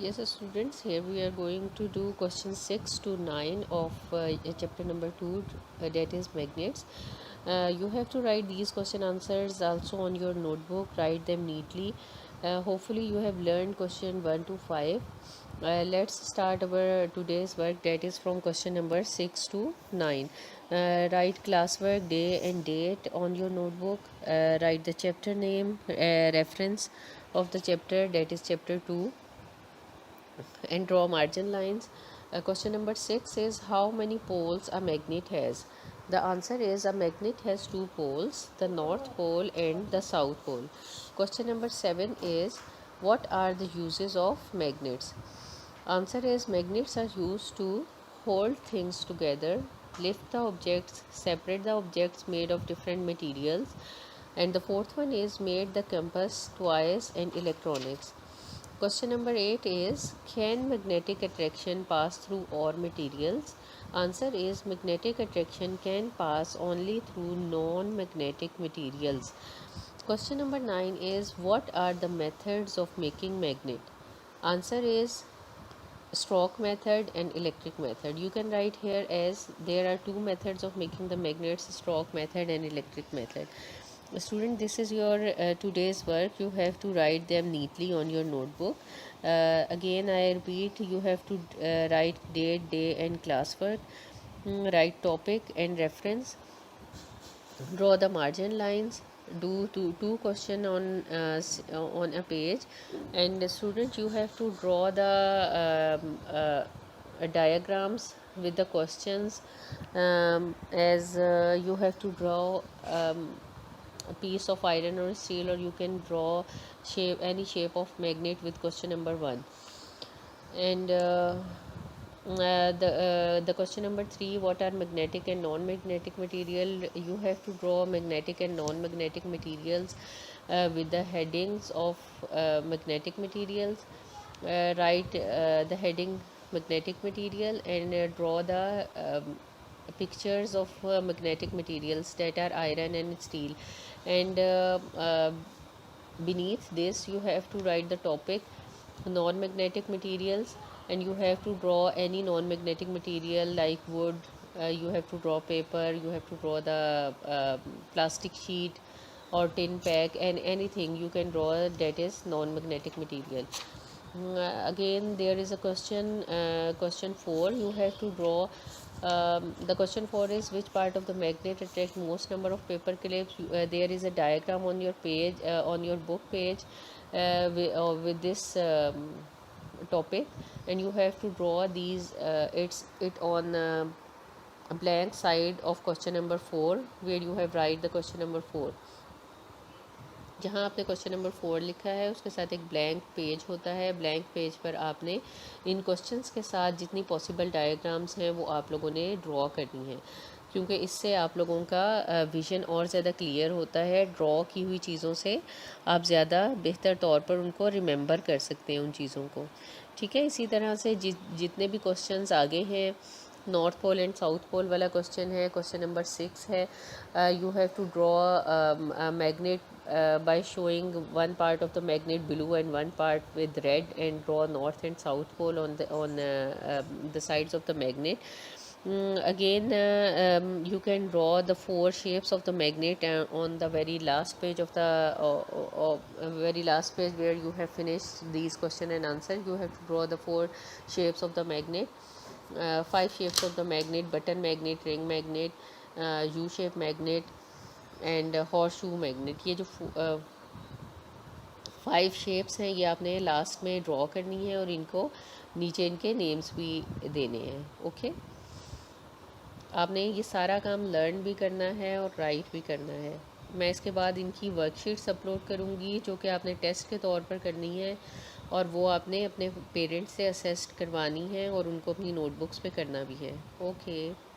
Yes, students, here we are going to do question 6 to 9 of chapter number 2, that is magnets. You have to write these question answers also on your notebook, write them neatly. Hopefully you have learned question 1 to 5. Let's start our today's work, that is from question number 6 to 9. Write classwork, day and date on your notebook. Write the chapter name, reference of the chapter, that is chapter 2, and draw margin lines. Question number 6 is how many poles a magnet has? The answer is a magnet has two poles, the north pole and the south pole. Question number 7 is what are the uses of magnets? Answer is magnets are used to hold things together, lift the objects, separate the objects made of different materials, and the fourth one is made the compass, toys and electronics. Question number 8 is can magnetic attraction pass through all materials? Answer is magnetic attraction can pass only through non-magnetic materials. Question number 9 is what are the methods of making magnet? Answer is stroke method and electric method. You can write here as there are two methods of making the magnets, stroke method and electric method. Student, this is your today's work. You have to write them neatly on your notebook. Again I repeat, you have to write date, day and classwork, write topic and reference, draw the margin lines, do two question on a page, and the student you have to draw the diagrams with the questions, as you have to draw a piece of iron or steel, or you can draw any shape of magnet with question number 1. And the question number 3, what are magnetic and non-magnetic material? You have to draw magnetic and non-magnetic materials with the headings of magnetic materials. Write the heading magnetic material and draw the pictures of magnetic materials that are iron and steel, and beneath this you have to write the topic non-magnetic materials, and you have to draw any non-magnetic material like wood. You have to draw paper, you have to draw the plastic sheet or tin pack, and anything you can draw that is non-magnetic material. Again there is a question, question 4, you have to draw the question 4 is which part of the magnet attract most number of paper clips. There is a diagram on your page, on your book page, with this topic, and you have to draw these it on a blank side of question number 4 where you have write the question number 4. जहाँ आपने question number 4 लिखा है उसके साथ एक blank page होता है, blank page पर आपने इन क्वेश्चंस के साथ जितनी पॉसिबल डायग्राम्स हैं वो आप लोगों ने ड्रॉ करनी है, क्योंकि इससे आप लोगों का विज़न और ज़्यादा क्लियर होता है। ड्रॉ की हुई चीज़ों से आप ज़्यादा बेहतर तौर पर उनको रिमेंबर कर सकते हैं उन चीज़ों को, ठीक है। इसी तरह से जितने भी क्वेश्चंस आगे हैं, north pole and south pole वाला क्वेश्चन है, क्वेश्चन नंबर 6 है, you have to draw magnet by showing one part of the magnet blue and one part with red, and draw north and south pole on the sides of the magnet. Again you can draw the 4 shapes of the magnet on the very last page of the very last page where you have finished these question and answer. You have to draw the 4 shapes of the magnet, 5 shapes of the magnet: button magnet, ring magnet, U-shaped magnet and horse shoe magnet. ये जो 5 shapes हैं ये आपने last में draw करनी है और इनको नीचे इनके नेम्स भी देने हैं, ओके। आपने ये सारा काम लर्न भी करना है और राइट भी करना है। मैं इसके बाद इनकी वर्कशीट्स अपलोड करूँगी जो कि आपने टेस्ट के तौर पर करनी है, और वो आपने अपने पेरेंट्स से असेस्ट करवानी है और उनको अपनी नोटबुक्स पे करना भी है, ओके।